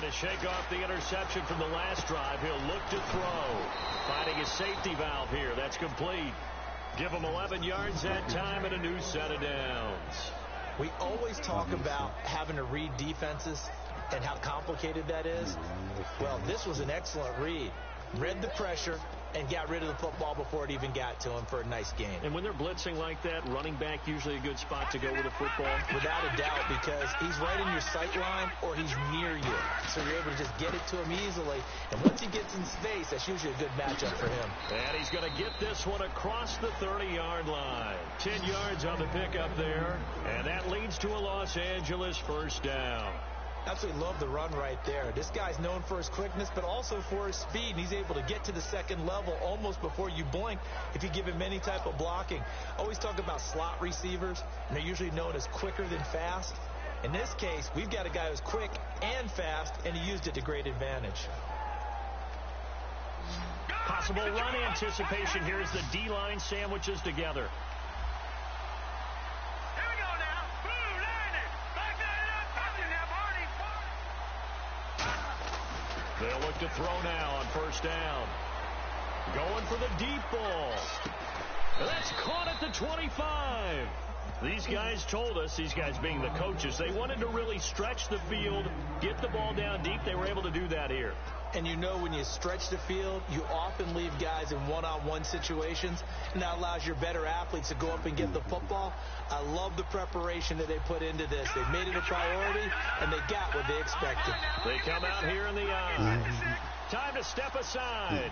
To shake off the interception from the last drive, he'll look to throw. Finding his safety valve here. That's complete. Give him 11 yards that time and a new set of downs. We always talk about having to read defenses and how complicated that is. Well, this was an excellent read. Read the pressure and got rid of the football before it even got to him for a nice gain. And when they're blitzing like that, running back usually a good spot to go with the football? Without a doubt, because he's right in your sight line or he's near you. So you're able to just get it to him easily. And once he gets in space, that's usually a good matchup for him. And he's going to get this one across the 30-yard line. 10 yards on the pickup there. And that leads to a Los Angeles first down. Absolutely love the run right there. This guy's known for his quickness, but also for his speed. And he's able to get to the second level almost before you blink if you give him any type of blocking. Always talk about slot receivers, and they're usually known as quicker than fast. In this case, we've got a guy who's quick and fast, and he used it to great advantage. Possible run anticipation here as the D-line sandwiches together. They'll look to throw now on first down. Going for the deep ball. That's caught at the 25. These guys told us, these guys being the coaches, they wanted to really stretch the field, get the ball down deep. They were able to do that here. And you know when you stretch the field, you often leave guys in one-on-one situations, and that allows your better athletes to go up and get the football. I love the preparation that they put into this. They made it a priority, and they got what they expected. They come out here in the eye. Time to step aside.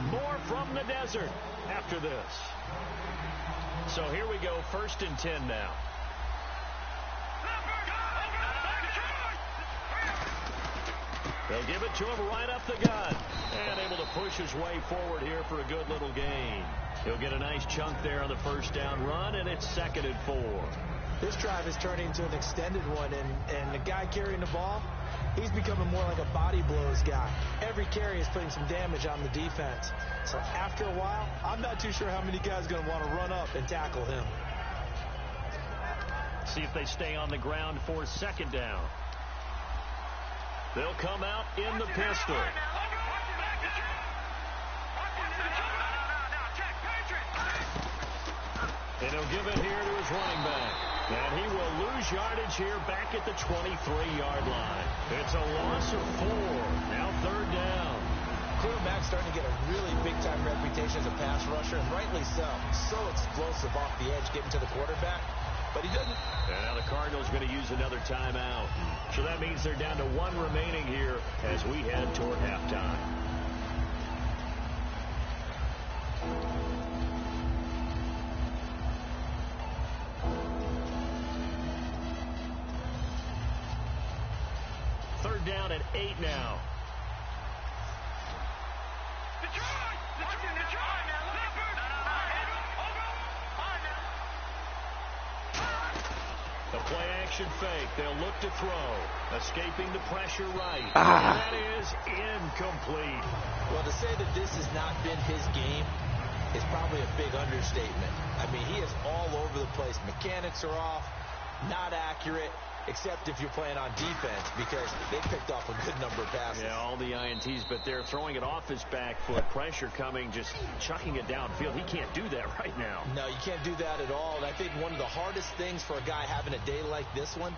More from the desert after this. So here we go, 1st and 10 now. They'll give it to him right up the gut. And able to push his way forward here for a good little gain. He'll get a nice chunk there on the first down run, and it's 2nd and 4. This drive is turning into an extended one, and the guy carrying the ball, he's becoming more like a body blows guy. Every carry is putting some damage on the defense. So after a while, I'm not too sure how many guys are going to want to run up and tackle him. See if they stay on the ground for 2nd down. They'll come out in the pistol. And he'll give it here to his running back. And he will lose yardage here back at the 23-yard line. It's a loss of 4. Now 3rd down. Khalil Mack's starting to get a really big-time reputation as a pass rusher, and rightly so. So explosive off the edge getting to the quarterback. But he doesn't. And now the Cardinals going to use another timeout. So that means they're down to 1 remaining here as we head toward halftime. Third down at 8 now. The play-action fake. They'll look to throw. Escaping the pressure right. And that is incomplete. Well, to say that this has not been his game is probably a big understatement. I mean, he is all over the place. Mechanics are off, not accurate, except if you're playing on defense, because they picked off a good number of passes. Yeah, all the INTs, but they're throwing it off his back foot. Pressure coming, just chucking it downfield. He can't do that right now. No, you can't do that at all. And I think one of the hardest things for a guy having a day like this one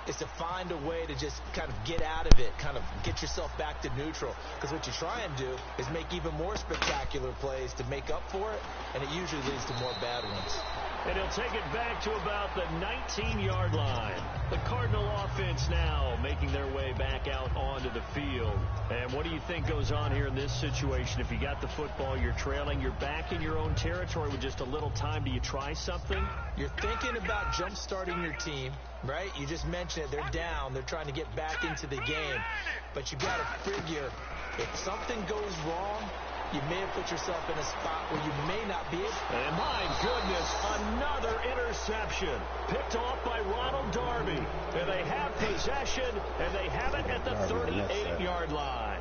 is to find a way to just kind of get out of it, kind of get yourself back to neutral. Because what you try and do is make even more spectacular plays to make up for it, and it usually leads to more bad ones. And he'll take it back to about the 19-yard line. The Cardinal offense now making their way back out onto the field. And what do you think goes on here in this situation? If you got the football, you're trailing, you're back in your own territory with just a little time. Do you try something? You're thinking about jump-starting your team, right? You just mentioned it. They're down. They're trying to get back into the game. But you got to figure if something goes wrong, you may have put yourself in a spot where you may not be able. And my goodness, another interception. Picked off by Ronald Darby. And they have possession, and they have it at the 38-yard line.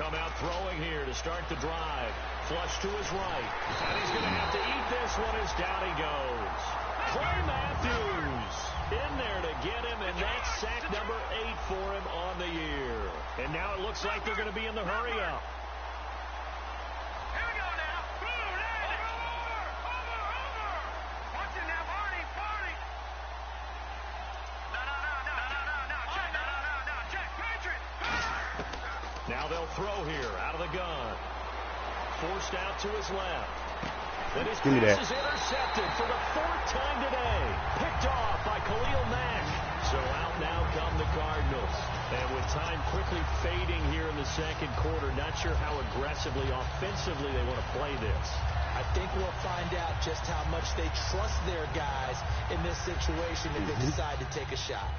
come out throwing here to start the drive. Flush to his right. And he's going to have to eat this one as down he goes. Clay Matthews in there to get him, and that's sack number 8 for him on the year. And now it looks like they're going to be in the hurry-up. Now they'll throw here out of the gun. Forced out to his left. Then his pass is intercepted for the 4th time today. Picked off by Khalil Mack. So out now come the Cardinals. And with time quickly fading here in the second quarter, not sure how aggressively, offensively they want to play this. I think we'll find out just how much they trust their guys in this situation if they decide to take a shot.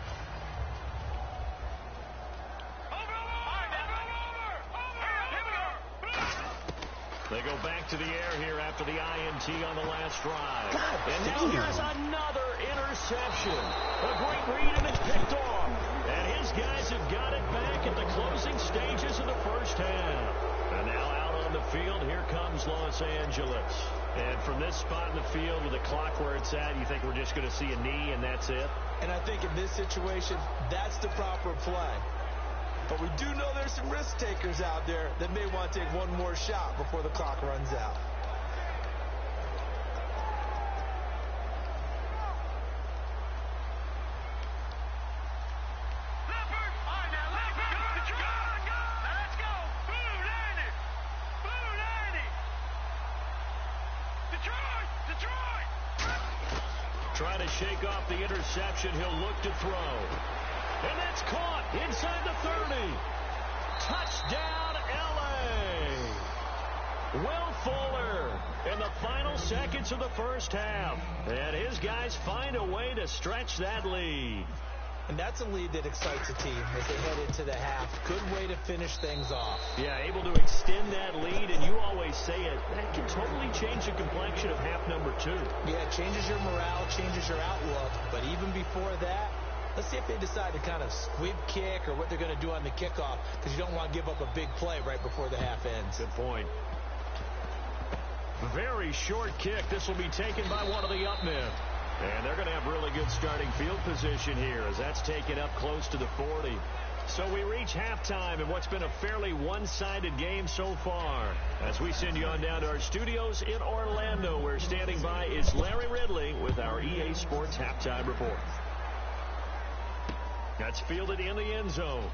They go back to the air here after the INT on the last drive. And now here's another interception. A great read, and it's picked off. And his guys have got it back at the closing stages of the first half. And now out on the field, here comes Los Angeles. And from this spot in the field with the clock where it's at, you think we're just going to see a knee and that's it? And I think in this situation, that's the proper play. But we do know there's some risk takers out there that may want to take one more shot before the clock runs out. Try to shake off the interception. He'll look to throw. And that's caught inside the 30. Touchdown, L.A. Will Fuller in the final seconds of the first half. And his guys find a way to stretch that lead. And that's a lead that excites a team as they head into the half. Good way to finish things off. Yeah, able to extend that lead, and you always say it, that can totally change the complexion of half number 2. Yeah, it changes your morale, changes your outlook. But even before that, let's see if they decide to kind of squib kick or what they're going to do on the kickoff, because you don't want to give up a big play right before the half ends. Good point. Very short kick. This will be taken by one of the up men. And they're going to have really good starting field position here as that's taken up close to the 40. So we reach halftime in what's been a fairly one-sided game so far. As we send you on down to our studios in Orlando, where standing by is Larry Ridley with our EA Sports Halftime Report. That's fielded in the end zone.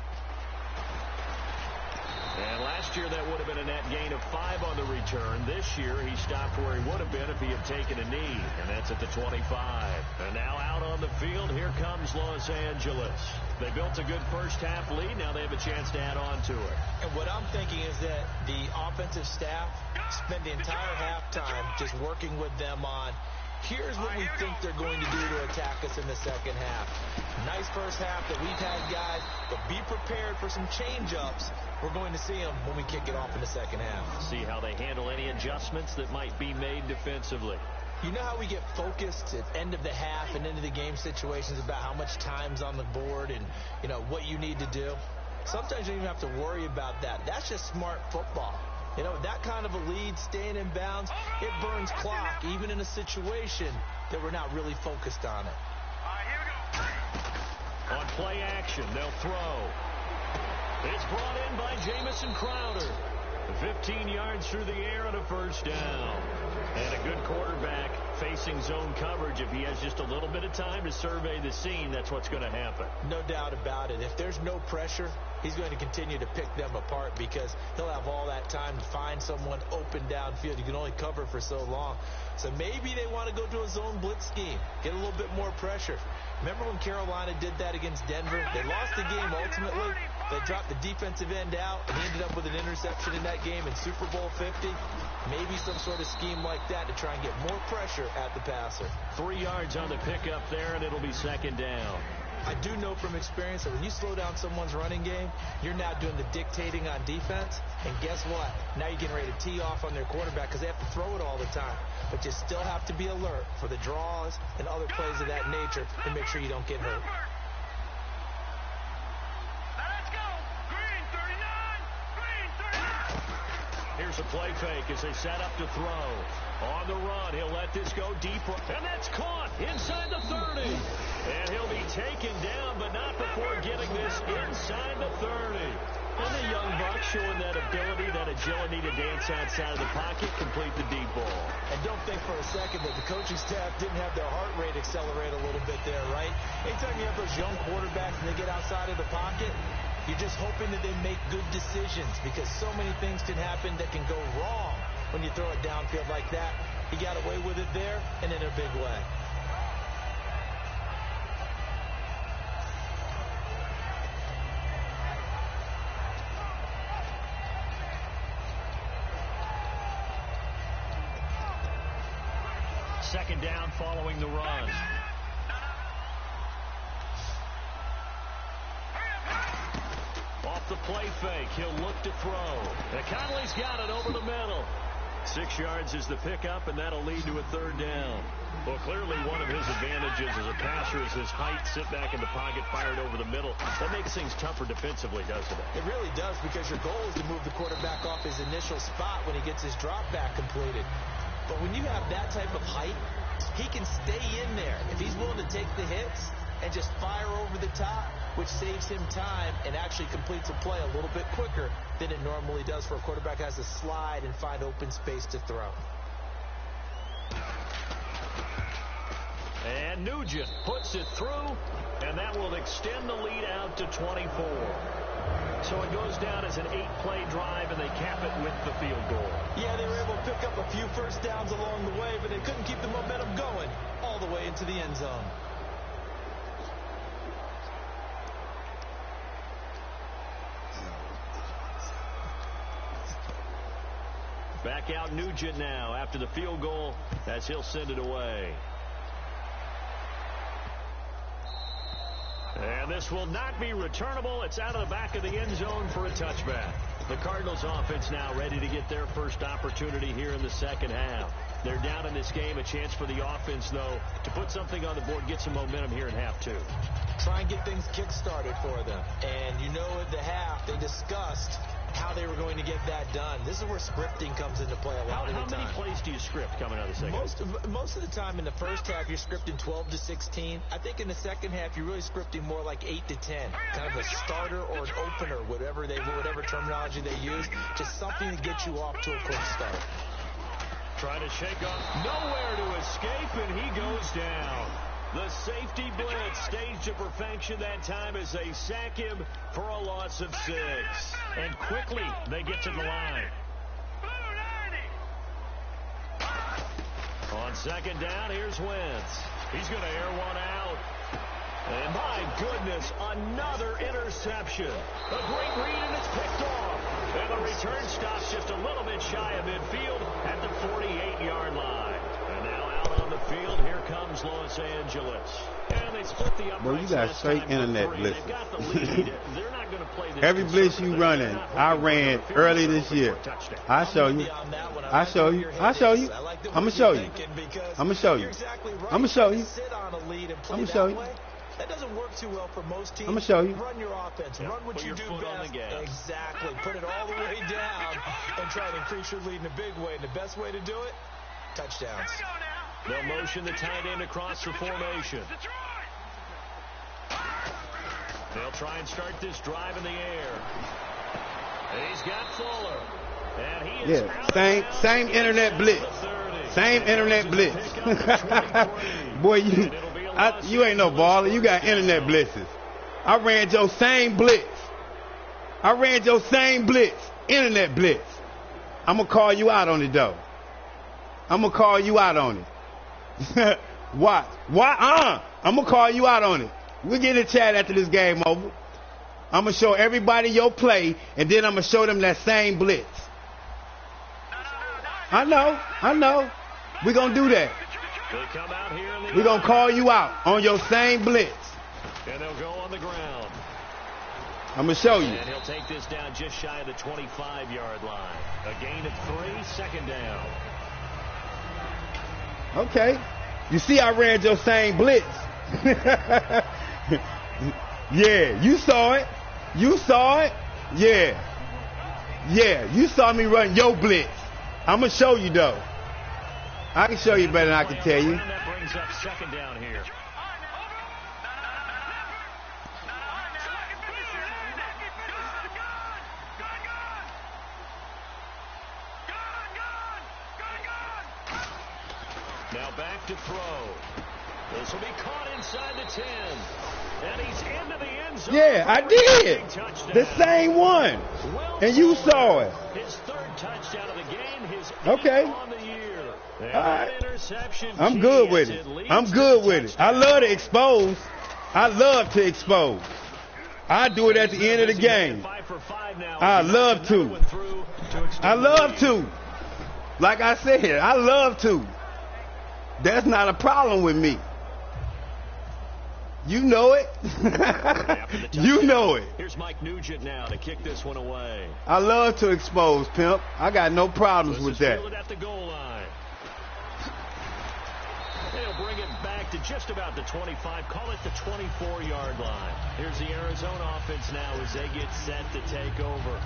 And last year that would have been a net gain of 5 on the return. This year he stopped where he would have been if he had taken a knee, and that's at the 25. And now out on the field, here comes Los Angeles. They built a good first half lead. Now they have a chance to add on to it. And what I'm thinking is that the offensive staff spent the entire halftime just working with them on, here's what we think they're going to do to attack us in the second half. Nice first half that we've had, guys, but be prepared for some change-ups. We're going to see them when we kick it off in the second half. See how they handle any adjustments that might be made defensively. You know how we get focused at end of the half and into the game situations about how much time's on the board and, you know, what you need to do? Sometimes you don't even have to worry about that. That's just smart football. You know, that kind of a lead, staying in bounds, it burns clock, even in a situation that we're not really focused on it. All right, here we go. On play action, they'll throw. It's brought in by Jamison Crowder. 15 yards through the air and a first down. And a good quarterback facing zone coverage. If he has just a little bit of time to survey the scene, that's what's going to happen. No doubt about it. If there's no pressure, he's going to continue to pick them apart because he'll have all that time to find someone open downfield. You can only cover for so long. So maybe they want to go to a zone blitz scheme, get a little bit more pressure. Remember when Carolina did that against Denver? They lost the game ultimately. They dropped the defensive end out, and he ended up with an interception in that game in Super Bowl 50. Maybe some sort of scheme like that to try and get more pressure at the passer. 3 yards on the pickup there, and it'll be second down. I do know from experience that when you slow down someone's running game, you're now doing the dictating on defense. And guess what? Now you're getting ready to tee off on their quarterback because they have to throw it all the time. But you still have to be alert for the draws and other plays of that nature to make sure you don't get hurt. Now let's go. Green 39. Green 39. It's a play fake as they set up to throw. On the run, he'll let this go deeper. And that's caught inside the 30. And he'll be taken down, but not before getting this inside the 30. And the young buck showing that ability, that agility to dance outside of the pocket, complete the deep ball. And don't think for a second that the coaching staff didn't have their heart rate accelerate a little bit there, right? Anytime you have those young quarterbacks and they get outside of the pocket, you're just hoping that they make good decisions because so many things can happen that can go wrong when you throw it downfield like that. He got away with it there and in a big way. Second down following the run. Off the play fake, he'll look to throw. And Conley's got it over the middle. 6 yards is the pickup, and that'll lead to a third down. Well, clearly one of his advantages as a passer is his height, sit back in the pocket, fired over the middle. That makes things tougher defensively, doesn't it? It really does, because your goal is to move the quarterback off his initial spot when he gets his drop back completed. But when you have that type of height, he can stay in there. If he's willing to take the hits and just fire over the top, which saves him time and actually completes a play a little bit quicker than it normally does for a quarterback has to slide and find open space to throw. And Nugent puts it through, and that will extend the lead out to 24. So it goes down as an 8-play drive, and they cap it with the field goal. Yeah, they were able to pick up a few first downs along the way, but they couldn't keep the momentum going all the way into the end zone. Back out Nugent now after the field goal as he'll send it away. And this will not be returnable. It's out of the back of the end zone for a touchback. The Cardinals offense now ready to get their first opportunity here in the second half. They're down in this game. A chance for the offense, though, to put something on the board, get some momentum here in half two. Try and get things kick-started for them. And you know at the half they discussed how they were going to get that done. This is where scripting comes into play a lot of the time. How many plays do you script coming out of the second? Most of the time in the first half, you're scripting 12 to 16. I think in the second half, you're really scripting more like 8 to 10. Kind of a starter or an opener, whatever terminology they use. Just something to get you off to a quick start. Trying to shake off. Nowhere to escape, and he goes down. The safety blitz staged to perfection that time as they sack him for a loss of 6. And quickly, they get to the line. On second down, here's Wentz. He's going to air one out. And my goodness, another interception. A great read, and it's picked off. And the return stops just a little bit shy of midfield at the 48-yard line. And now out on the field, here comes Los Angeles. And they split the uprights. Well, you got straight internet blitzes. They've got the lead. They're not going to play this. Every blitz you running, I ran early this year. I'll show you. I'll show you. I'll show you. I'm going to show you. I'm going to show you. I'm going to show you. I'm going to show you. That doesn't work too well for most teams. I'm going to show you. Run your offense. Run what you do best. Exactly. Put it all the way down and try to increase your lead in a big way. And the best way to do it, touchdowns. They'll motion the tight end across the formation. They'll try and start this drive in the air. And he's got Fuller. And he is out same internet blitz. Same internet blitz. Boy, you ain't no baller. You got internet blitzes. I ran your same blitz. Internet blitz. I'm going to call you out on it, though. I'm going to call you out on it. Why? I'm going to call you out on it. We'll get in the chat after this game over. I'm going to show everybody your play, and then I'm going to show them that same blitz. I know. We're going to do that. We're going to call you out on your same blitz. And they'll go on the ground. I'm going to show you. And he'll take this down just shy of the 25-yard line. A gain of 3, second down. Okay. You see I ran your same blitz. Yeah, you saw it. Yeah. Yeah, you saw me run your blitz. I'm going to show you, though. I can show you better than I can tell you. That brings up second down here. Now back to throw. This will be caught inside the 10. And he's into the end zone. Yeah, I did. The same one. And you saw it. His third touchdown of the game. His Okay. on the year. And All right. that interception I'm good with it. I'm good with it. I love to expose. I love to expose. I do it at the end of the game. I love to. I love to. Like I said, I love to. That's not a problem with me. You know it. You know it. Here's Mike Nugent now to kick this one away. I love to expose, pimp. I got no problems with that. At the goal line. They'll bring it back to just about the 25. Call it the 24-yard line. Here's the Arizona offense now as they get set to take over.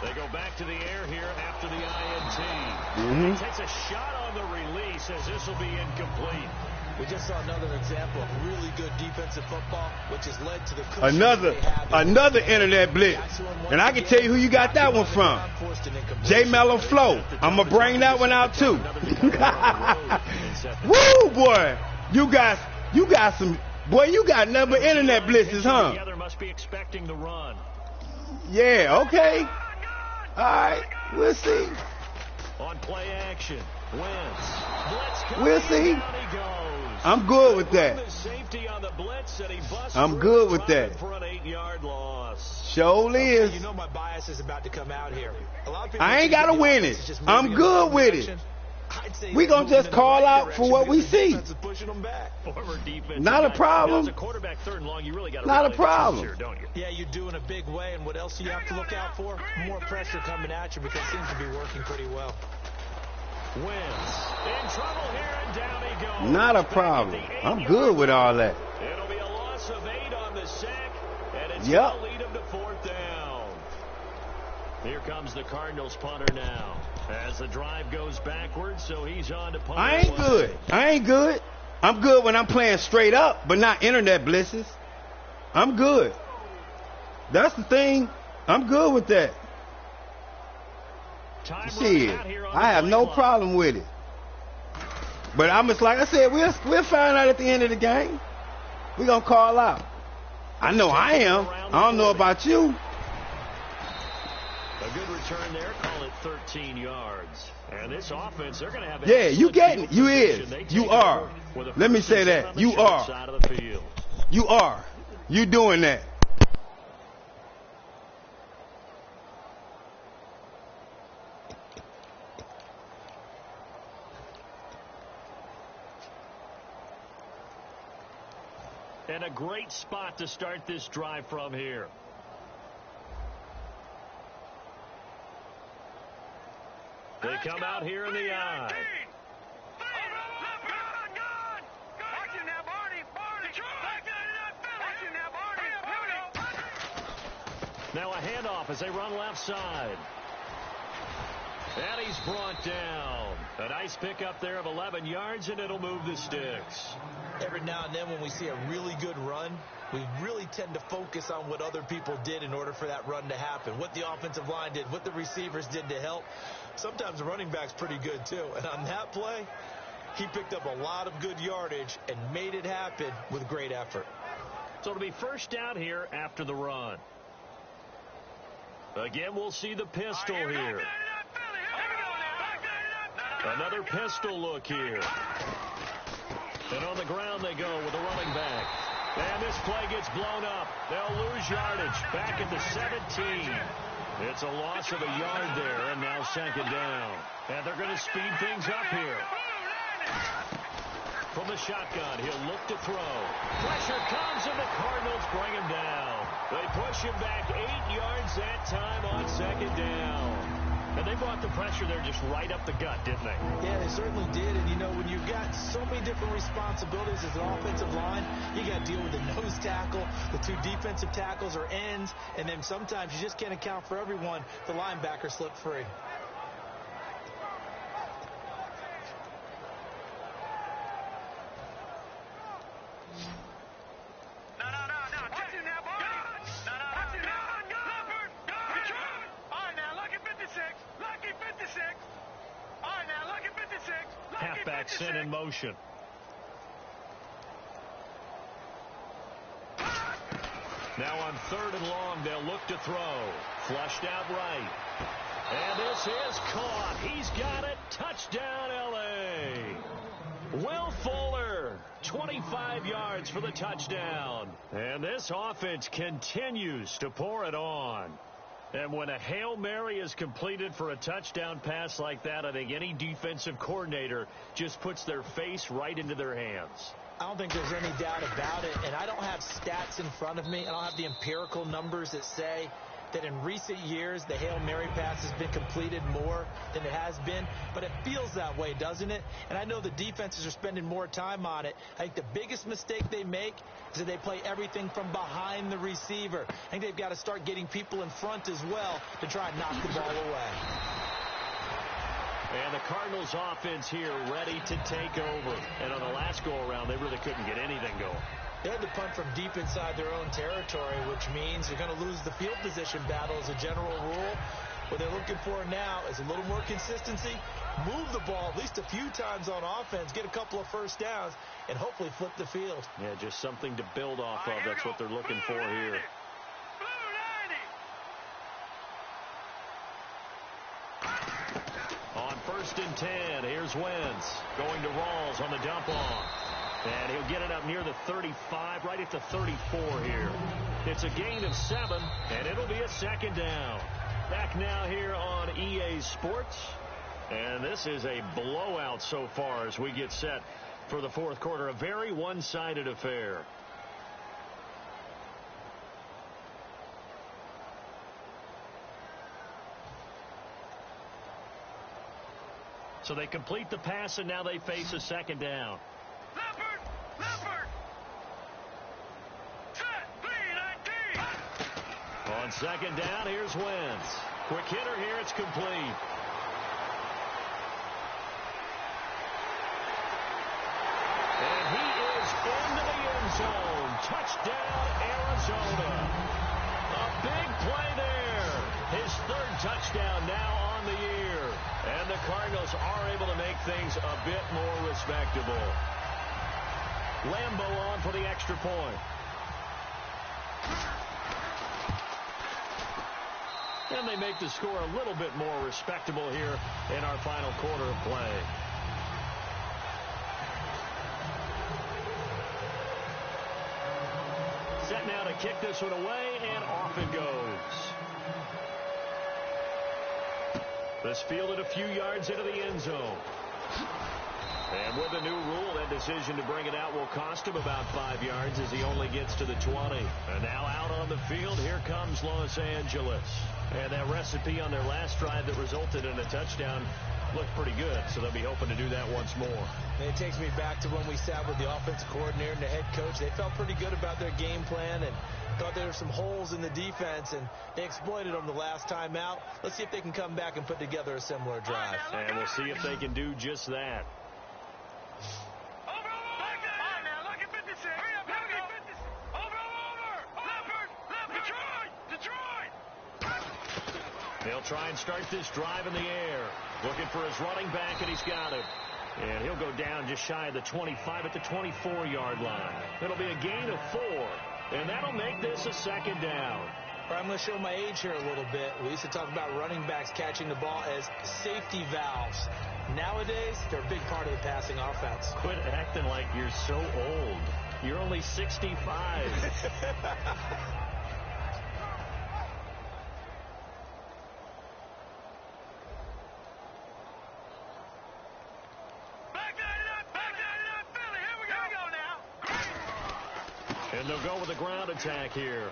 They go back to the air here after the INT. He takes a shot on the release as this will be incomplete. We just saw another example of really good defensive football, which has led to the another internet blitz. And I can tell you who you got that one from. J Mellow Flow. I'm going to bring that one out too. Woo, boy. You got some, boy, you got nothing but internet blitzes, huh? The other must be expecting the run. Yeah, okay. All right, we'll see. On play action, Wentz. We'll see. I'm good with that. I'm good with that. For an 8-yard loss. Surely is. You know my bias is about to come out here. I ain't got to win it. I'm good with it. We going to just call out for what we see. Not a problem. Not a problem. Yeah, you do in a big way. And what else do you have to look out for? More pressure coming at you because it seems to be working pretty well. Wentz in trouble here, and down he goes. Not a problem. I'm good with all that. It'll be a loss of 8 on the sack, and it's going to lead him to 4th down. Here comes the Cardinals punter now. As the drive goes backwards, so he's on to punt. I ain't good. I ain't good. I'm good when I'm playing straight up, but not internet blitzes. I'm good. That's the thing. I'm good with that. Shit, I have no problem with it. But I'm just like I said, we'll find out at the end of the game. We're going to call out. I know I am. I don't know about you. A good return there. Call it 13 yards. And this offense, they're going to have. Yeah, you getting it. You is. You are. Let me say that. You are. You are. You doing that. And a great spot to start this drive from here. They come out here in the eye. Now a handoff as they run left side. And he's brought down. A nice pickup there of 11 yards, and it'll move the sticks. Every now and then when we see a really good run, we really tend to focus on what other people did in order for that run to happen. What the offensive line did, what the receivers did to help. Sometimes the running back's pretty good too. And on that play, he picked up a lot of good yardage and made it happen with great effort. So it'll be first down here after the run. Again, we'll see the pistol here. Another pistol look here. And on the ground they go with a running back. And this play gets blown up. They'll lose yardage back at the 17. It's a loss of a yard there, and now second down. And they're going to speed things up here. From the shotgun, he'll look to throw. Pressure comes, and the Cardinals bring him down. They push him back 8 yards that time on second down. And they brought the pressure there just right up the gut, didn't they? Yeah, they certainly did. And, you know, when you've got so many different responsibilities as an offensive line, you got to deal with the nose tackle, the 2 defensive tackles or ends, and then sometimes you just can't account for everyone. The linebacker slipped free. Halfback sent in motion. Now on 3rd and long, they'll look to throw. Flushed out right. And this is caught. He's got it. Touchdown, L.A. Will Fuller, 25 yards for the touchdown. And this offense continues to pour it on. And when a Hail Mary is completed for a touchdown pass like that, I think any defensive coordinator just puts their face right into their hands. I don't think there's any doubt about it, and I don't have stats in front of me. I don't have the empirical numbers that say that in recent years the Hail Mary pass has been completed more than it has been, but it feels that way, doesn't it? And I know the defenses are spending more time on it. I think the biggest mistake they make is that they play everything from behind the receiver. I think they've got to start getting people in front as well to try and knock the ball away. And the Cardinals offense here ready to take over. And on the last go-around, they really couldn't get anything going. They had to punt from deep inside their own territory, which means you're going to lose the field position battle as a general rule. What they're looking for now is a little more consistency, move the ball at least a few times on offense, get a couple of first downs, and hopefully flip the field. Yeah, just something to build off of. That's what they're looking for here. On 1st and 10, here's Wentz going to Rawls on the dump off. And he'll get it up near the 35, right at the 34 here. It's a gain of 7, and it'll be a 2nd down. Back now here on EA Sports. And this is a blowout so far as we get set for the 4th quarter. A very one-sided affair. So they complete the pass, and now they face a 2nd down. Leopard! Set! 3-19! On 2nd down, here's Wentz. Quick hitter here, it's complete. And he is into the end zone. Touchdown, Arizona. A big play there. His 3rd touchdown now on the year. And the Cardinals are able to make things a bit more respectable. Lambo on for the extra point. And they make the score a little bit more respectable here in our final quarter of play. Set now to kick this one away, and off it goes. This fielded a few yards into the end zone. And with the new rule, that decision to bring it out will cost him about 5 yards as he only gets to the 20. And now out on the field, here comes Los Angeles. And that recipe on their last drive that resulted in a touchdown looked pretty good, so they'll be hoping to do that once more. And it takes me back to when we sat with the offensive coordinator and the head coach. They felt pretty good about their game plan and thought there were some holes in the defense, and they exploited them the last time out. Let's see if they can come back and put together a similar drive. And we'll see if they can do just that. He'll try and start this drive in the air. Looking for his running back, and he's got it. And he'll go down just shy of the 25 at the 24-yard line. It'll be a gain of 4, and that'll make this a 2nd down. I'm going to show my age here a little bit. We used to talk about running backs catching the ball as safety valves. Nowadays, they're a big part of the passing offense. Quit acting like you're so old. You're only 65. Back that up! they'll go with the ground attack here.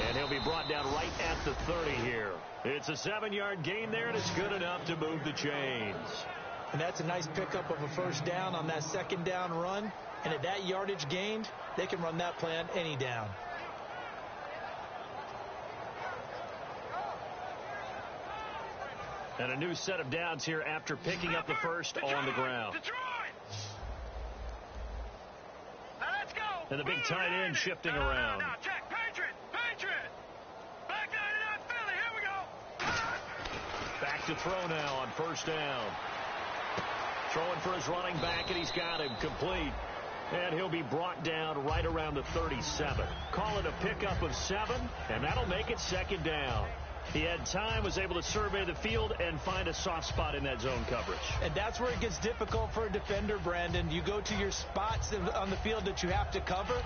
And he'll be brought down right at the 30 here. It's a 7-yard gain there, and it's good enough to move the chains. And that's a nice pickup of a first down on that second down run. And at that yardage gained, they can run that play on any down. And a new set of downs here after picking up the first on the ground. Now let's go. And the big tight end shifting around. Now, check. Patriot. Back 99 Philly. Here we go. Back to throw now on first down. Throwing for his running back, and he's got him complete. And he'll be brought down right around the 37. Call it a pickup of 7, and that'll make it second down. He had time, was able to survey the field and find a soft spot in that zone coverage. And that's where it gets difficult for a defender, Brandon. You go to your spots on the field that you have to cover,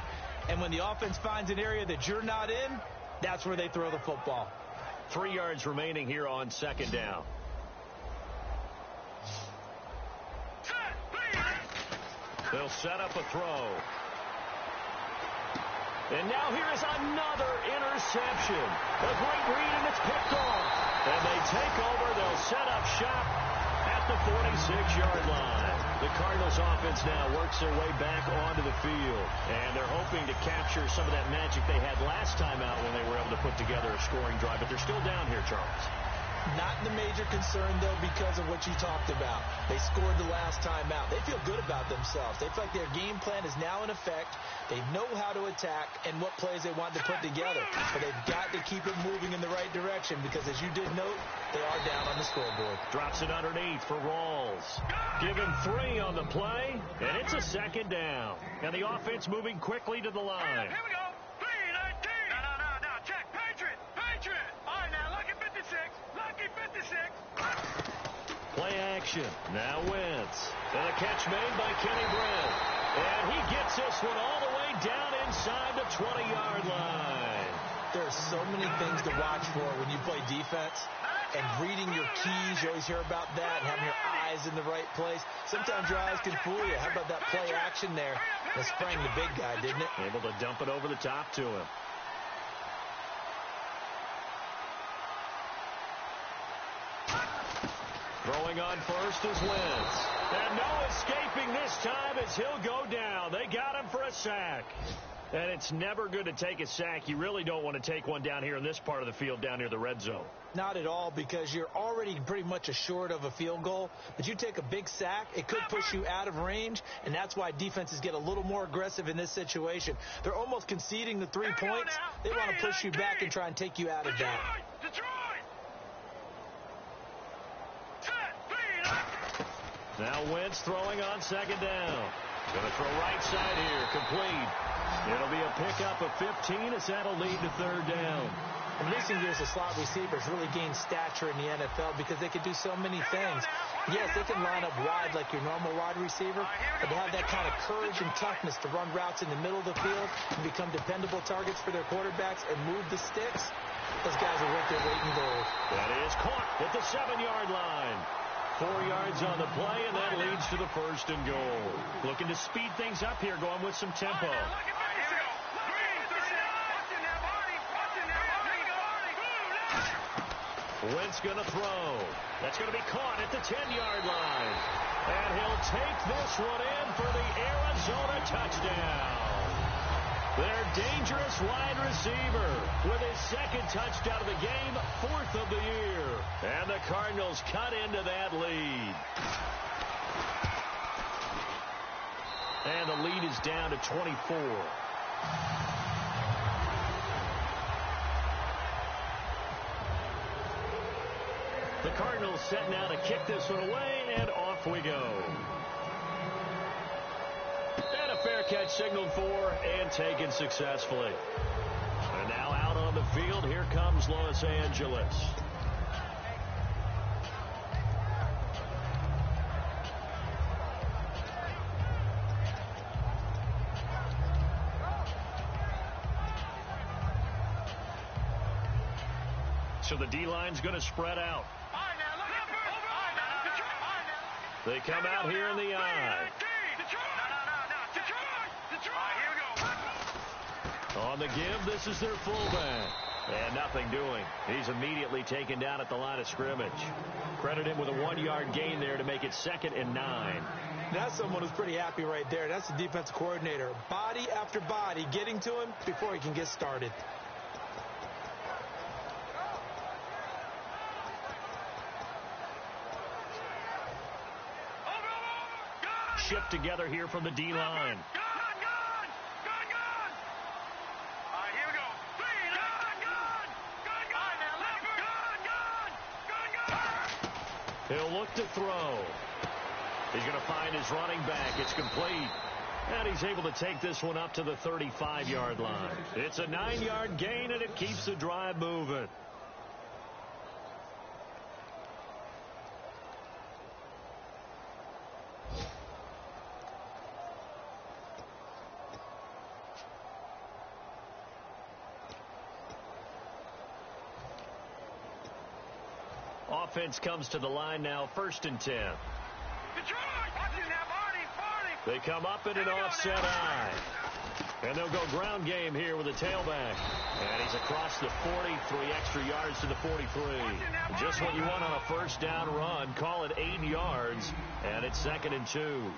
and when the offense finds an area that you're not in, that's where they throw the football. 3 yards remaining here on second down. They'll set up a throw. And now here is another interception. A great read, and it's picked off. And they take over. They'll set up shop at the 46-yard line. The Cardinals offense now works their way back onto the field. And they're hoping to capture some of that magic they had last time out when they were able to put together a scoring drive. But they're still down here, Charles. Not the major concern, though, because of what you talked about. They scored the last time out. They feel good about themselves. They feel like their game plan is now in effect. They know how to attack and what plays they want to put together. But they've got to keep it moving in the right direction because, as you did note, they are down on the scoreboard. Drops it underneath for Rawls. Give him 3 on the play, and it's a second down. And the offense moving quickly to the line. Here we go. 3-19. No. Check. Patriot. All right, now, lucky 56. Lucky 56. Play action. Now Wentz. And a catch made by Kenny Brent. And he gets this one all the way down inside the 20-yard line. There are so many things to watch for when you play defense. And reading your keys, you always hear about that, and having your eyes in the right place. Sometimes your eyes can fool you. How about that play action there? That sprang the big guy, didn't it? Able to dump it over the top to him. Throwing on first is Wentz. And no escaping this time as he'll go down. They got him for a sack. And it's never good to take a sack. You really don't want to take one down here in this part of the field down near the red zone. Not at all, because you're already pretty much assured of a field goal. But you take a big sack, it could push you out of range, and that's why defenses get a little more aggressive in this situation. They're almost conceding the 3 points. They want to push you back and try and take you out of that. Now Wentz throwing on second down. Going to throw right side here, complete. It'll be a pickup of 15 as that'll lead to third down. And recent years, the slot receivers really gained stature in the NFL because they can do so many things. Yes, they can line up wide like your normal wide receiver, but they have that kind of courage and toughness to run routes in the middle of the field and become dependable targets for their quarterbacks and move the sticks. Those guys are worth their weight in gold. That is caught at the 7-yard line. 4 yards on the play, and that leads to the first and goal. Looking to speed things up here, going with some tempo. Wentz going to throw. That's going to be caught at the 10-yard line. And he'll take this one in for the Arizona touchdown. Their dangerous wide receiver with his second touchdown of the game, 4th of the year. And the Cardinals cut into that lead. And the lead is down to 24. The Cardinals set now to kick this one away, and off we go. And a fair catch signaled for and taken successfully. And now out on the field, here comes Los Angeles. So the D-line's going to spread out. They come out here in the eye. On the give, this is their fullback. And nothing doing. He's immediately taken down at the line of scrimmage. Credit him with a 1-yard gain there to make it 2nd and 9. That's someone who's pretty happy right there. That's the defensive coordinator. Body after body getting to him before he can get started. Shipped together here from the D-line. He'll look to throw. He's going to find his running back. It's complete. And he's able to take this one up to the 35-yard line. It's a 9-yard gain, and it keeps the drive moving. Offense comes to the line now, 1st and 10. They come up in an offset eye. And they'll go ground game here with a tailback. And he's across the 40, 3 extra yards to the 43. Just what you want on a first down run. Call it 8 yards. And it's 2nd and 2.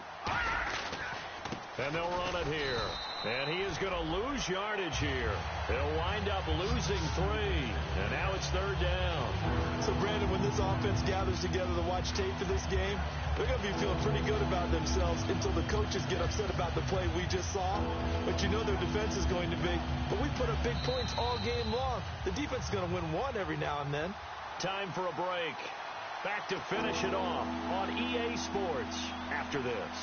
And they'll run it here. And he is going to lose yardage here. He'll wind up losing 3. And now it's 3rd down. So, Brandon, when this offense gathers together to watch tape for this game, they're going to be feeling pretty good about themselves until the coaches get upset about the play we just saw. But you know their defense is going to be. But we put up big points all game long. The defense is going to win one every now and then. Time for a break. Back to finish it off on EA Sports after this.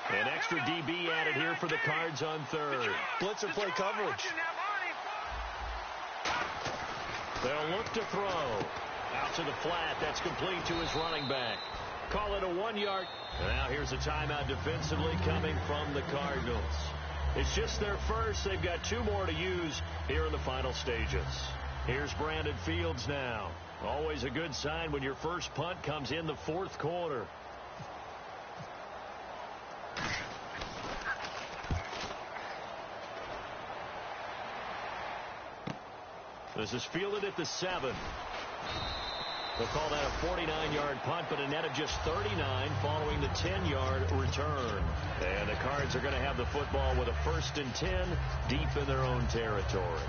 An extra DB added here for the Cards on 3rd. Blitzer play coverage. They'll look to throw. Out to the flat. That's complete to his running back. Call it a 1-yard. Now here's a timeout defensively coming from the Cardinals. It's just their first. They've got 2 more to use here in the final stages. Here's Brandon Fields now. Always a good sign when your first punt comes in the 4th quarter. This is fielded at the 7. They'll call that a 49-yard punt, but a net of just 39 following the 10-yard return. And the Cards are going to have the football with a 1st and 10 deep in their own territory.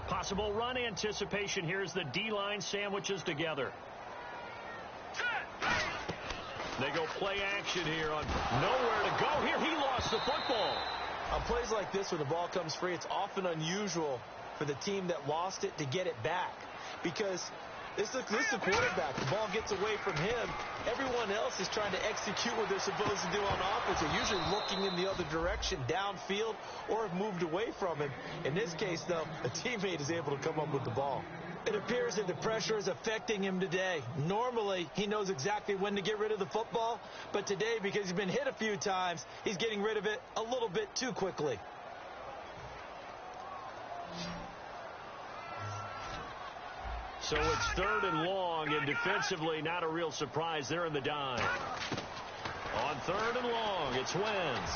Possible run anticipation. Here's the D-line sandwiches together. They go play action here on nowhere to go. Here, he lost the football. On plays like this where the ball comes free, it's often unusual for the team that lost it to get it back. Because this is the quarterback. The ball gets away from him. Everyone else is trying to execute what they're supposed to do on offense. They're usually looking in the other direction, downfield, or have moved away from him. In this case, though, a teammate is able to come up with the ball. It appears that the pressure is affecting him today. Normally, he knows exactly when to get rid of the football, but today, because he's been hit a few times, he's getting rid of it a little bit too quickly. So it's 3rd and long, and defensively, not a real surprise. They're in the dime. On 3rd and long, it's Wentz.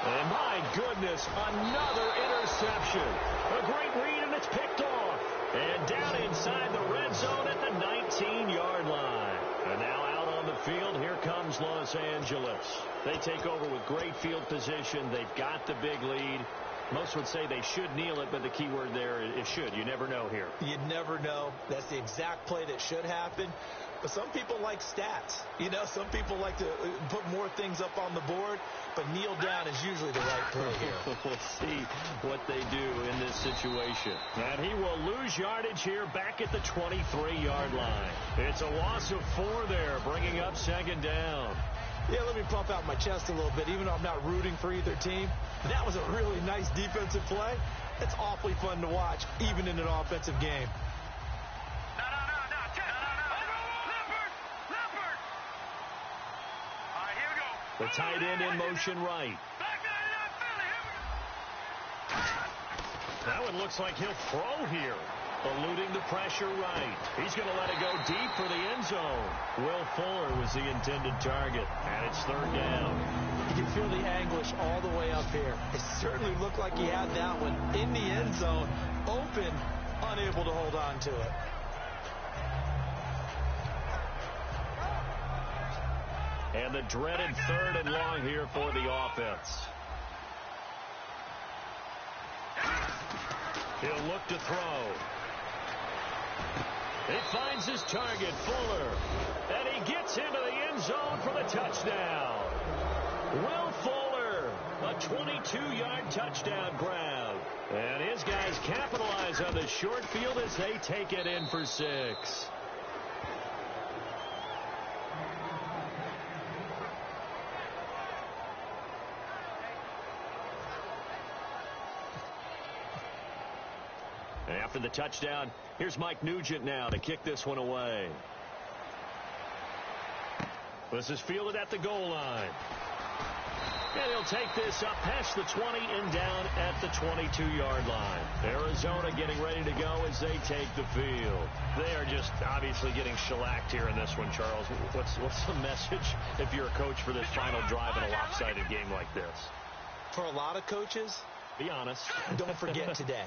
And my goodness, another interception. A great read, and it's picked off. And down inside the red zone at the 19-yard line. And now out on the field, here comes Los Angeles. They take over with great field position. They've got the big lead. Most would say they should kneel it, but the key word there is should. You never know here. You never know. That's the exact play that should happen. But some people like stats. You know, some people like to put more things up on the board, but kneel down is usually the right play here. We'll see what they do in this situation. And he will lose yardage here back at the 23-yard line. It's a loss of 4 there, bringing up 2nd down. Yeah, let me puff out my chest a little bit, even though I'm not rooting for either team. That was a really nice defensive play. It's awfully fun to watch, even in an offensive game. No. The tight end in motion right. That one looks like he'll throw here. Eluding the pressure right. He's going to let it go deep for the end zone. Will Fuller was the intended target, and it's third down. You can feel the anguish all the way up here. It certainly looked like he had that one in the end zone, open, unable to hold on to it. And the dreaded third and long here for the offense. He'll look to throw. He finds his target, Fuller, and he gets into the end zone for the touchdown. Will Fuller, a 22-yard touchdown grab. And his guys capitalize on the short field as they take it in for 6. After the touchdown, here's Mike Nugent now to kick this one away. This is fielded at the goal line. And he'll take this up past the 20 and down at the 22-yard line. Arizona getting ready to go as they take the field. They are just obviously getting shellacked here in this one, Charles. What's the message if you're a coach for this final drive in a lopsided game like this? For a lot of coaches, be honest. Don't forget today.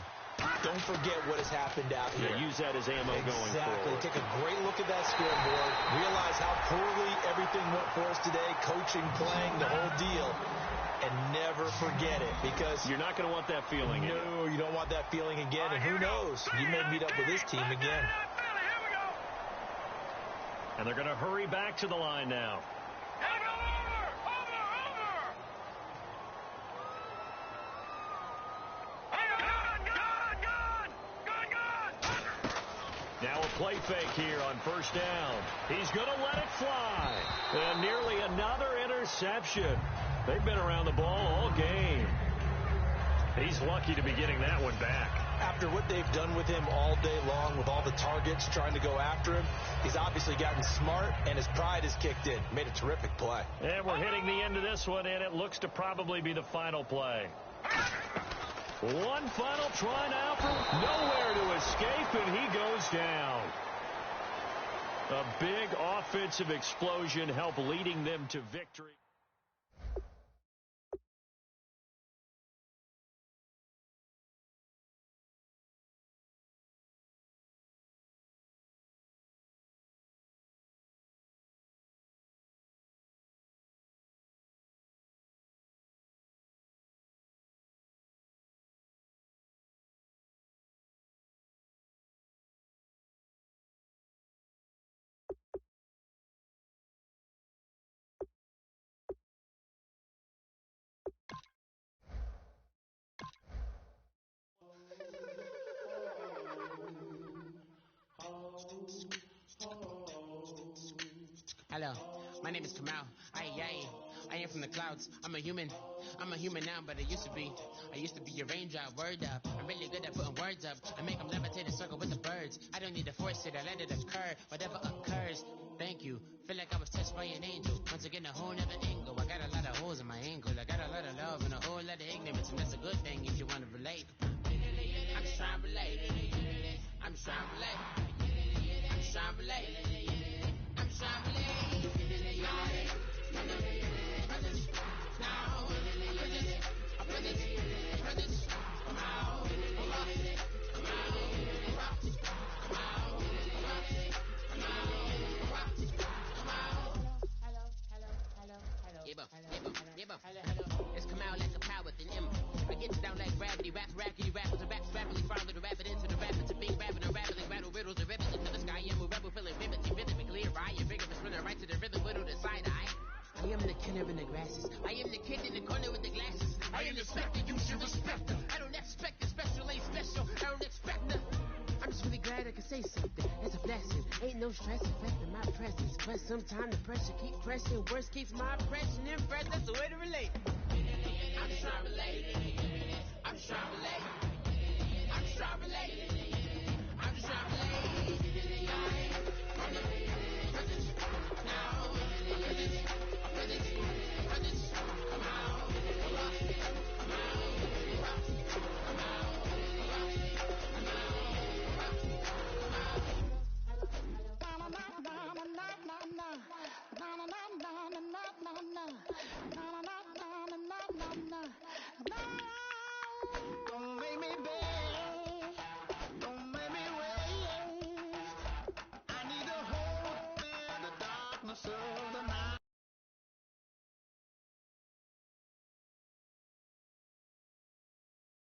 Don't forget what has happened out here. Yeah, use that as ammo going forward. Exactly. Take a great look at that scoreboard. Realize how poorly everything went for us today. Coaching, playing, the whole deal. And never forget it, because you're not going to want that feeling again. No, you don't want that feeling again. And who knows? You may meet up with this team again. And they're going to hurry back to the line now. Now a play fake here on first down. He's going to let it fly. And nearly another interception. They've been around the ball all game. He's lucky to be getting that one back. After what they've done with him all day long, with all the targets trying to go after him, he's obviously gotten smart, and his pride has kicked in. Made a terrific play. And we're hitting the end of this one, and it looks to probably be the final play. One final try now for nowhere to escape, and he goes down. A big offensive explosion helped leading them to victory. Hello, my name is Kamal. I am from the clouds. I'm a human now, but I used to be a raindrop. Word up, I'm really good at putting words up. I make them levitate and circle with the birds. I don't need to force it, I let it occur. Whatever occurs, thank you. Feel like I was touched by an angel. Once again, a whole nother angle. I got a lot of holes in my angle. I got a lot of love and a whole lot of ignorance, and that's a good thing if you want to relate. I'm just trying to relate. I'm just trying to relate. I'm just trying to relate. I'm just trying to relate. It's come out like a power with an M. I get down like gravity, rackety rappers and raps rapidly follow the rapid into the rapid to being rapid and rapidly battle riddles and ribbons into the sky. I'm a rebel feeling vividly clear. I am bigger than spinner right to the rhythm, widow to side eye. I am the killer in the grasses. I am the kid in the corner with the glasses. I am the specter, you should respect her. I don't expect the special, ain't special. I don't expect her. I'm just really glad I can say something. It's a blessing. Ain't no stress affecting my presence. But sometimes the pressure keep pressing. Worst keeps my impression in fresh. That's the way to relate. I'm just trying to relate. I'm just trying to relate. I'm just trying to relate. I'm just trying to relate. From the presence, now, presence, Don't make me beg. Don't make me wait. I need to hope in the darkness of the night.